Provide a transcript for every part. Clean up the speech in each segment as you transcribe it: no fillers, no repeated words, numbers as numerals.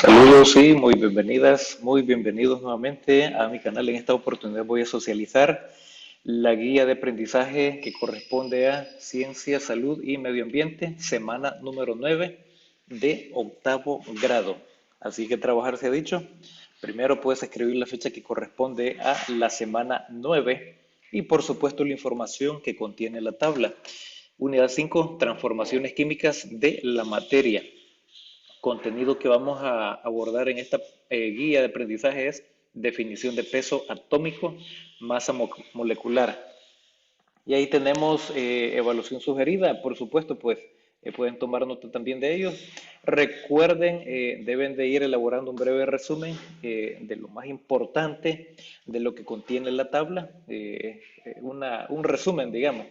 Saludos y muy bienvenidas, muy bienvenidos nuevamente a mi canal. En esta oportunidad voy a socializar la guía de aprendizaje que corresponde a Ciencia, Salud y Medio Ambiente, semana número 9 de octavo grado. Así que trabajar se ha dicho. Primero puedes escribir la fecha que corresponde a la semana 9 y por supuesto la información que contiene la tabla. Unidad 5, transformaciones químicas de la materia. Contenido que vamos a abordar en esta guía de aprendizaje es definición de peso atómico, masa molecular. Y ahí tenemos evaluación sugerida, por supuesto, pues pueden tomar nota también de ellos. Recuerden, deben de ir elaborando un breve resumen de lo más importante de lo que contiene la tabla, un resumen, digamos,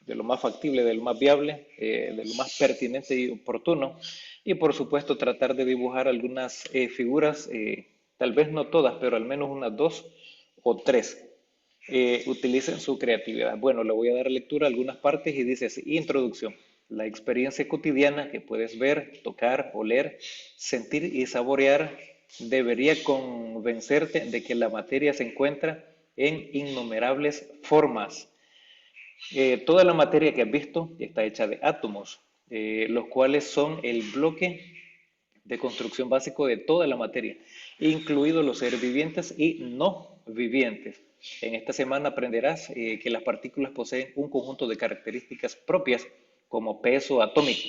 de lo más factible, de lo más viable, de lo más pertinente y oportuno. Y por supuesto tratar de dibujar algunas figuras, tal vez no todas, pero al menos unas dos o tres. Utilicen su creatividad. Bueno, le voy a dar lectura a algunas partes y dice así, introducción. La experiencia cotidiana que puedes ver, tocar, oler, sentir y saborear debería convencerte de que la materia se encuentra en innumerables formas. Toda la materia que has visto está hecha de átomos, los cuales son el bloque de construcción básico de toda la materia, incluidos los seres vivientes y no vivientes. En esta semana aprenderás que las partículas poseen un conjunto de características propias como peso atómico.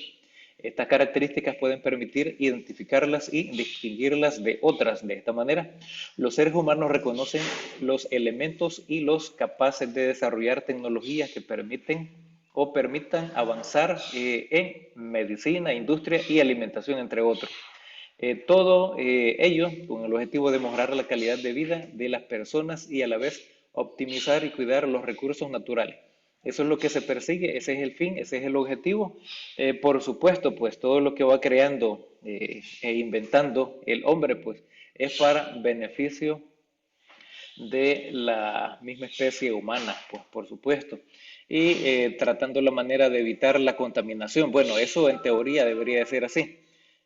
Estas características pueden permitir identificarlas y distinguirlas de otras. De esta manera, los seres humanos reconocen los elementos y los capaces de desarrollar tecnologías que permitan avanzar en medicina, industria y alimentación, entre otros. Todo ello con el objetivo de mejorar la calidad de vida de las personas y a la vez optimizar y cuidar los recursos naturales. Eso es lo que se persigue, ese es el fin, ese es el objetivo. Por supuesto, pues todo lo que va creando e inventando el hombre, pues es para beneficio de la misma especie humana, pues por supuesto. Y tratando la manera de evitar la contaminación. Bueno, eso en teoría debería de ser así,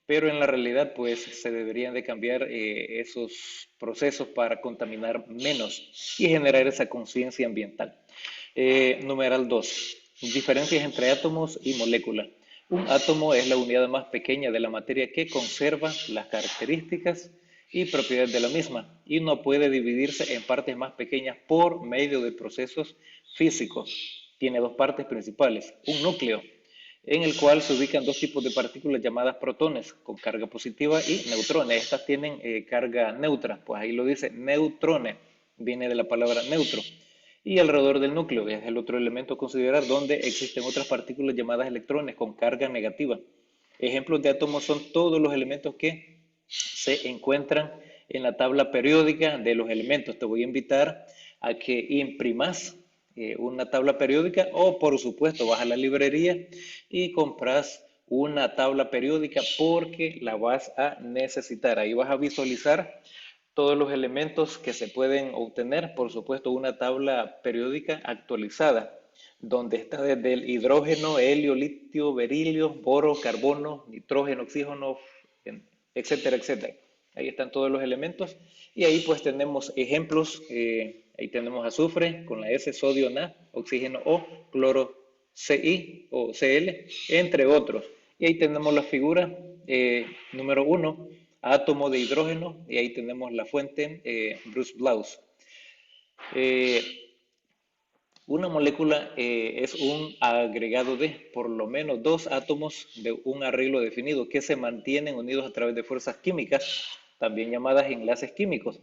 pero en la realidad pues se deberían de cambiar esos procesos para contaminar menos y generar esa conciencia ambiental. Numeral 2. Diferencias entre átomos y moléculas. Un átomo es la unidad más pequeña de la materia que conserva las características y propiedades de la misma y no puede dividirse en partes más pequeñas por medio de procesos físicos. Tiene dos partes principales, un núcleo en el cual se ubican dos tipos de partículas llamadas protones, con carga positiva y neutrones. Estas tienen carga neutra, pues ahí lo dice neutrones, viene de la palabra neutro. Y alrededor del núcleo es el otro elemento a considerar donde existen otras partículas llamadas electrones con carga negativa. Ejemplos de átomos son todos los elementos que se encuentran en la tabla periódica de los elementos. Te voy a invitar a que imprimas una tabla periódica o por supuesto vas a la librería y compras una tabla periódica porque la vas a necesitar. Ahí vas a visualizar todos los elementos que se pueden obtener, por supuesto una tabla periódica actualizada, donde está desde el hidrógeno, helio, litio, berilio, boro, carbono, nitrógeno, oxígeno, etcétera, etcétera. Ahí están todos los elementos y ahí pues tenemos ejemplos, ahí tenemos azufre con la S, sodio Na, oxígeno O, cloro Ci o Cl, entre otros. Y ahí tenemos la figura número 1, átomo de hidrógeno, y ahí tenemos la fuente Bruce Blaus. Eh, una molécula es un agregado de por lo menos dos átomos de un arreglo definido que se mantienen unidos a través de fuerzas químicas, también llamadas enlaces químicos.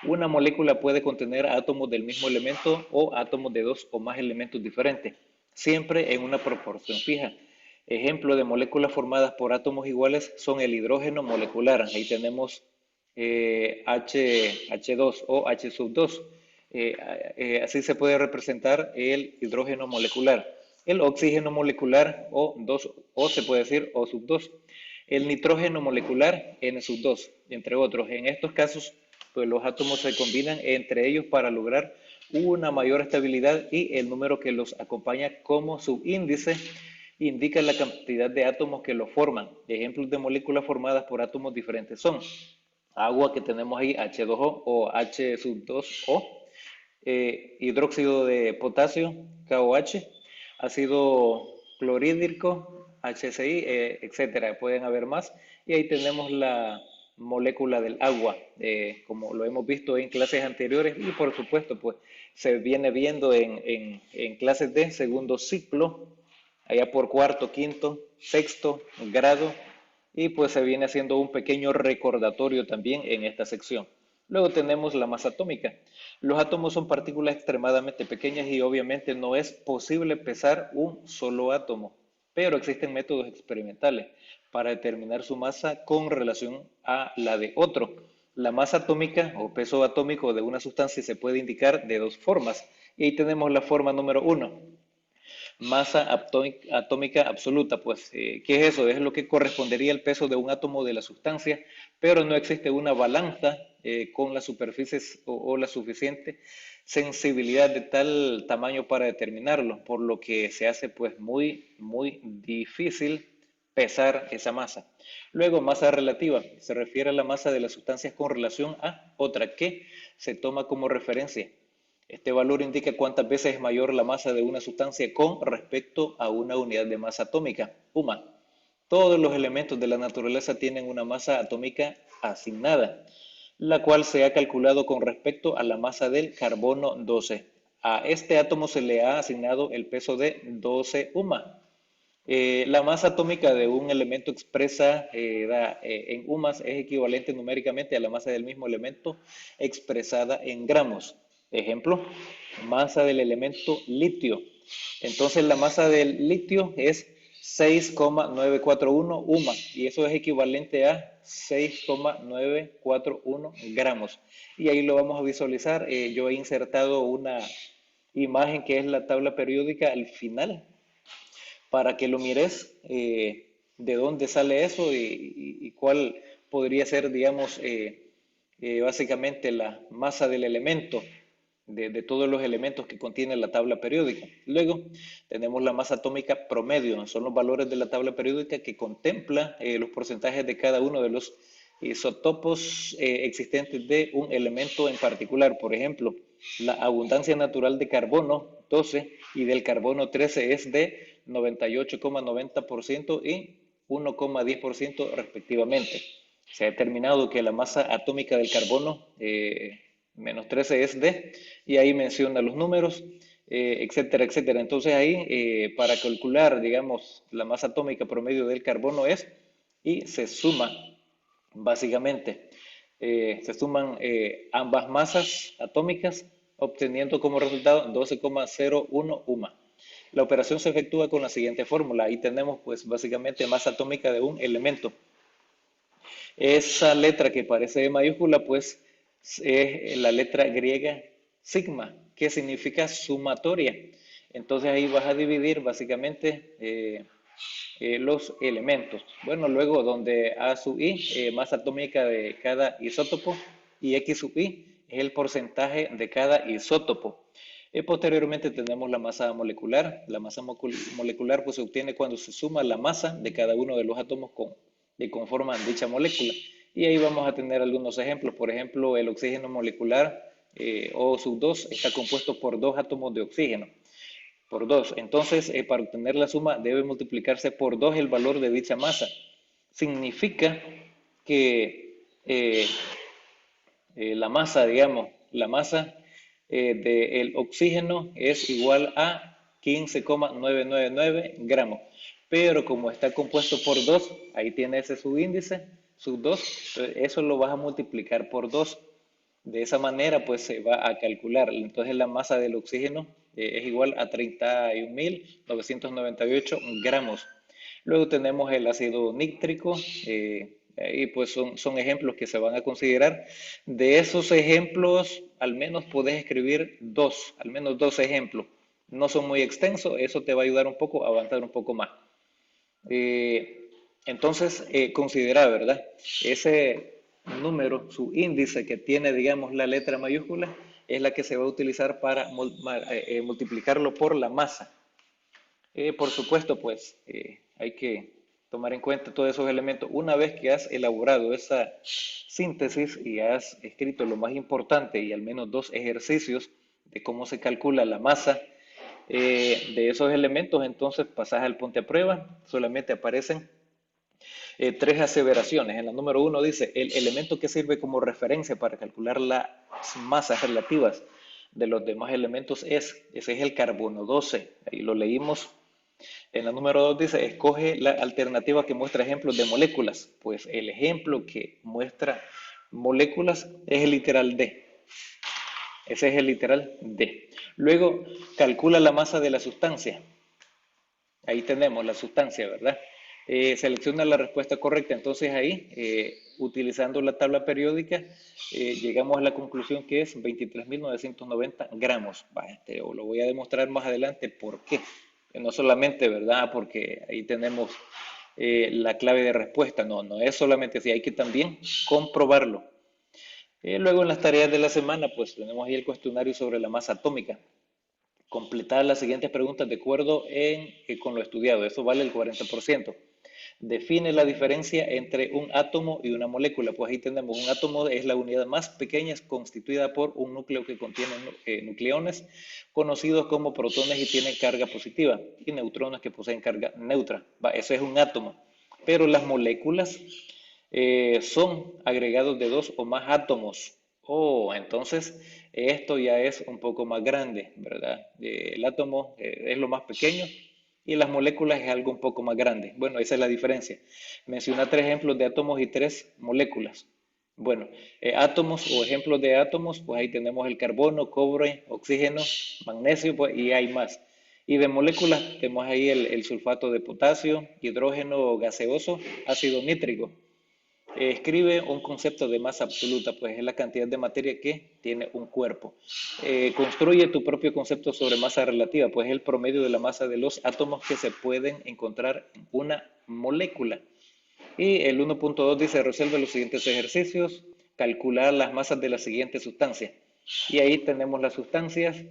Una molécula puede contener átomos del mismo elemento o átomos de dos o más elementos diferentes, siempre en una proporción fija. Ejemplo de moléculas formadas por átomos iguales son el hidrógeno molecular. Ahí tenemos H2 o H2. Así se puede representar el hidrógeno molecular. El oxígeno molecular O2, o se puede decir O2. El nitrógeno molecular N2, entre otros. En estos casos, pues los átomos se combinan entre ellos para lograr una mayor estabilidad y el número que los acompaña como subíndice indica la cantidad de átomos que lo forman. Ejemplos de moléculas formadas por átomos diferentes son agua, que tenemos ahí H2O o H2O, hidróxido de potasio, KOH, ácido clorhídrico, HCI, etcétera. Pueden haber más. Y ahí tenemos la molécula del agua, como lo hemos visto en clases anteriores y por supuesto, pues se viene viendo en clases de segundo ciclo, allá por cuarto, quinto, sexto grado, y pues se viene haciendo un pequeño recordatorio también en esta sección. Luego tenemos la masa atómica. Los átomos son partículas extremadamente pequeñas y obviamente no es posible pesar un solo átomo, pero existen métodos experimentales para determinar su masa con relación a la de otro. La masa atómica o peso atómico de una sustancia se puede indicar de dos formas. Y ahí tenemos la forma número uno, masa atómica absoluta. Pues, ¿qué es eso? Es lo que correspondería al peso de un átomo de la sustancia, pero no existe una balanza con las superficies o la suficiente sensibilidad de tal tamaño para determinarlo, por lo que se hace pues muy difícil pesar esa masa. Luego, masa relativa se refiere a la masa de las sustancias con relación a otra que se toma como referencia. Este valor indica cuántas veces es mayor la masa de una sustancia con respecto a una unidad de masa atómica, UMA. Todos los elementos de la naturaleza tienen una masa atómica asignada, la cual se ha calculado con respecto a la masa del carbono 12. A este átomo se le ha asignado el peso de 12 UMA. La masa atómica de un elemento expresa en UMAS es equivalente numéricamente a la masa del mismo elemento expresada en gramos. Ejemplo, masa del elemento litio. Entonces la masa del litio es 6,941 UMA y eso es equivalente a 6,941 gramos. Y ahí lo vamos a visualizar. Yo he insertado una imagen que es la tabla periódica al final para que lo mires, de dónde sale eso y cuál podría ser, digamos, básicamente la masa del elemento, de todos los elementos que contiene la tabla periódica. Luego tenemos la masa atómica promedio, son los valores de la tabla periódica que contempla los porcentajes de cada uno de los isótopos existentes de un elemento en particular. Por ejemplo, la abundancia natural de carbono 12 y del carbono 13 es de 98,90% y 1,10% respectivamente. Se ha determinado que la masa atómica del carbono menos 13 es de, y ahí menciona los números, etcétera, etcétera. Entonces ahí, para calcular, digamos, la masa atómica promedio del carbono es, y se suma, básicamente, se suman ambas masas atómicas, obteniendo como resultado 12,01 UMA. La operación se efectúa con la siguiente fórmula. Ahí tenemos, pues, básicamente masa atómica de un elemento. Esa letra que parece de mayúscula, pues, es la letra griega sigma, que significa sumatoria. Entonces ahí vas a dividir básicamente los elementos. Bueno, luego donde A sub I, masa atómica de cada isótopo, y X sub I es el porcentaje de cada isótopo. Posteriormente tenemos la masa molecular. La masa molecular pues, se obtiene cuando se suma la masa de cada uno de los átomos que conforman dicha molécula. Y ahí vamos a tener algunos ejemplos. Por ejemplo, el oxígeno molecular O sub 2 está compuesto por dos átomos de oxígeno. Por 2. Entonces, para obtener la suma debe multiplicarse por 2 el valor de dicha masa. Significa que la masa, digamos, la masa del oxígeno es igual a 15,999 gramos. Pero como está compuesto por 2, ahí tiene ese subíndice, sub 2, eso lo vas a multiplicar por 2. De esa manera, pues se va a calcular. Entonces, la masa del oxígeno es igual a 31.998 gramos. Luego tenemos el ácido nítrico, y pues son ejemplos que se van a considerar. De esos ejemplos, al menos puedes escribir dos, al menos dos ejemplos. No son muy extensos, eso te va a ayudar un poco a avanzar un poco más. Entonces, considera, ¿verdad? Ese número, su índice que tiene, digamos, la letra mayúscula, es la que se va a utilizar para multiplicarlo por la masa. Por supuesto, pues hay que tomar en cuenta todos esos elementos. Una vez que has elaborado esa síntesis y has escrito lo más importante y al menos dos ejercicios de cómo se calcula la masa de esos elementos, entonces pasas al punto de prueba. Solamente aparecen tres aseveraciones. En la número uno dice, el elemento que sirve como referencia para calcular las masas relativas de los demás elementos ese es el carbono 12. Ahí lo leímos. En la número 2 dice, escoge la alternativa que muestra ejemplos de moléculas. Pues el ejemplo que muestra moléculas es el literal D. Ese es el literal D. Luego, calcula la masa de la sustancia. Ahí tenemos la sustancia, ¿verdad? Selecciona la respuesta correcta. Entonces ahí, utilizando la tabla periódica, llegamos a la conclusión que es 23.990 gramos. Lo voy a demostrar más adelante por qué. No solamente, ¿verdad? Porque ahí tenemos la clave de respuesta. No, no es solamente así, hay que también comprobarlo. Luego en las tareas de la semana, pues tenemos ahí el cuestionario sobre la masa atómica. Completar las siguientes preguntas de acuerdo con lo estudiado. Eso vale el 40%. Define la diferencia entre un átomo y una molécula. Pues ahí tenemos un átomo, es la unidad más pequeña, es constituida por un núcleo que contiene nucleones, conocidos como protones y tienen carga positiva, y neutrones que poseen carga neutra. Eso es un átomo. Pero las moléculas son agregados de dos o más átomos. Entonces esto ya es un poco más grande, ¿verdad? El átomo es lo más pequeño y las moléculas es algo un poco más grande. Bueno, esa es la diferencia. Menciona tres ejemplos de átomos y tres moléculas. Bueno, átomos o ejemplos de átomos, pues ahí tenemos el carbono, cobre, oxígeno, magnesio, pues, y hay más. Y de moléculas tenemos ahí el sulfato de potasio, hidrógeno gaseoso, ácido nítrico. Escribe un concepto de masa absoluta, pues es la cantidad de materia que tiene un cuerpo. Construye tu propio concepto sobre masa relativa, pues es el promedio de la masa de los átomos que se pueden encontrar en una molécula. Y el 1.2 dice, resuelve los siguientes ejercicios, calcular las masas de la siguiente sustancia. Y ahí tenemos las sustancias,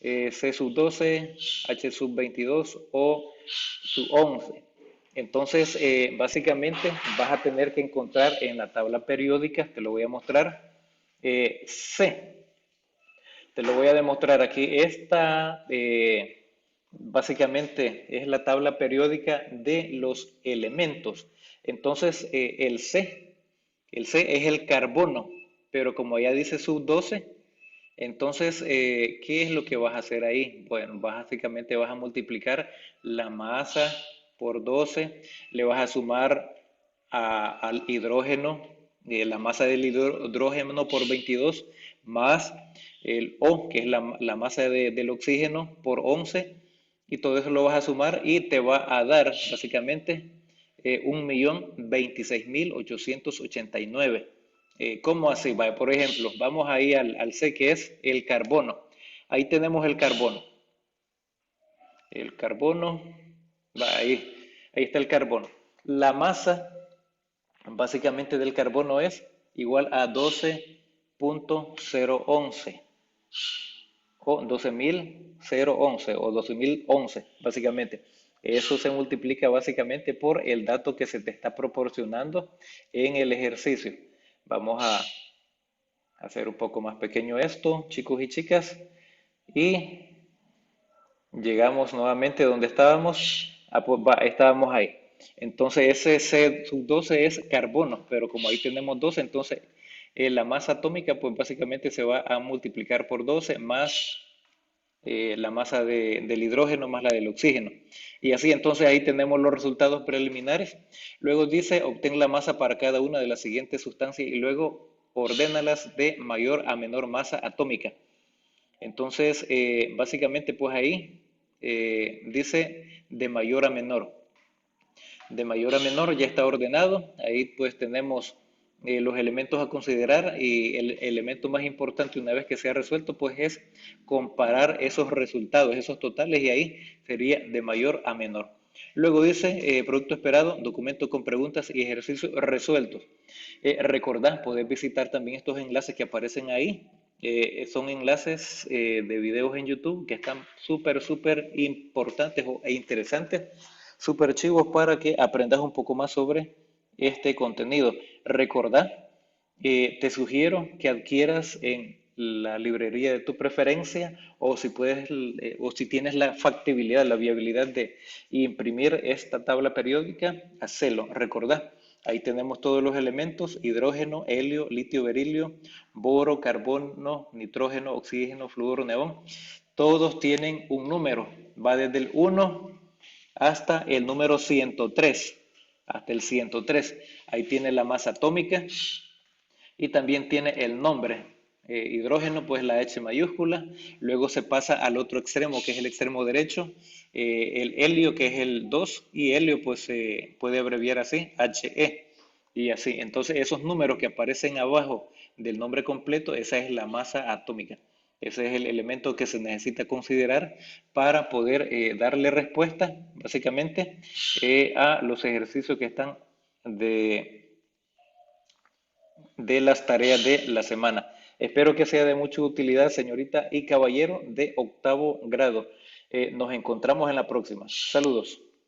C sub 12, H sub 22 o sub 11. Entonces, básicamente vas a tener que encontrar en la tabla periódica, te lo voy a mostrar, C. Te lo voy a demostrar aquí. Esta básicamente es la tabla periódica de los elementos. Entonces, el C es el carbono, pero como ya dice sub 12, entonces, ¿qué es lo que vas a hacer ahí? Bueno, básicamente vas a multiplicar la masa por 12, le vas a sumar al hidrógeno, la masa del hidrógeno por 22, más el O, que es la masa del oxígeno, por 11, y todo eso lo vas a sumar y te va a dar básicamente 1.026.889. ¿Cómo así? Vaya, por ejemplo, vamos ahí al C, que es el carbono. Ahí tenemos el carbono. El carbono, ahí está el carbono. La masa básicamente del carbono es igual a 12.011 o 12.011 o 12.011 básicamente. Eso se multiplica básicamente por el dato que se te está proporcionando en el ejercicio. Vamos a hacer un poco más pequeño esto, chicos y chicas, y llegamos nuevamente donde estábamos. Pues estábamos ahí. Entonces ese C sub 12 es carbono, pero como ahí tenemos 12, entonces la masa atómica pues básicamente se va a multiplicar por 12 más la masa del hidrógeno más la del oxígeno. Y así entonces ahí tenemos los resultados preliminares. Luego dice, obtén la masa para cada una de las siguientes sustancias y luego ordénalas de mayor a menor masa atómica. Entonces, básicamente pues ahí dice de mayor a menor. De mayor a menor ya está ordenado. Ahí pues tenemos los elementos a considerar y el elemento más importante una vez que sea resuelto pues es comparar esos resultados, esos totales y ahí sería de mayor a menor. Luego dice producto esperado, documento con preguntas y ejercicios resueltos. Recordad, podés visitar también estos enlaces que aparecen ahí Son enlaces de videos en YouTube que están súper importantes e interesantes, súper chivos para que aprendas un poco más sobre este contenido. Recordá, te sugiero que adquieras en la librería de tu preferencia o si puedes o si tienes la factibilidad, la viabilidad de imprimir esta tabla periódica, hacelo. Recordá, ahí tenemos todos los elementos: hidrógeno, helio, litio, berilio, boro, carbono, nitrógeno, oxígeno, flúor, neón. Todos tienen un número, va desde el 1 hasta el número 103, hasta el 103. Ahí tiene la masa atómica y también tiene el nombre. Hidrógeno, pues la H mayúscula. Luego se pasa al otro extremo, que es el extremo derecho, el helio, que es el 2, y helio, pues se puede abreviar así, HE, y así. Entonces, esos números que aparecen abajo del nombre completo, esa es la masa atómica. Ese es el elemento que se necesita considerar para poder darle respuesta, básicamente, a los ejercicios que están de las tareas de la semana. Espero que sea de mucha utilidad, señorita y caballero de octavo grado. Nos encontramos en la próxima. Saludos.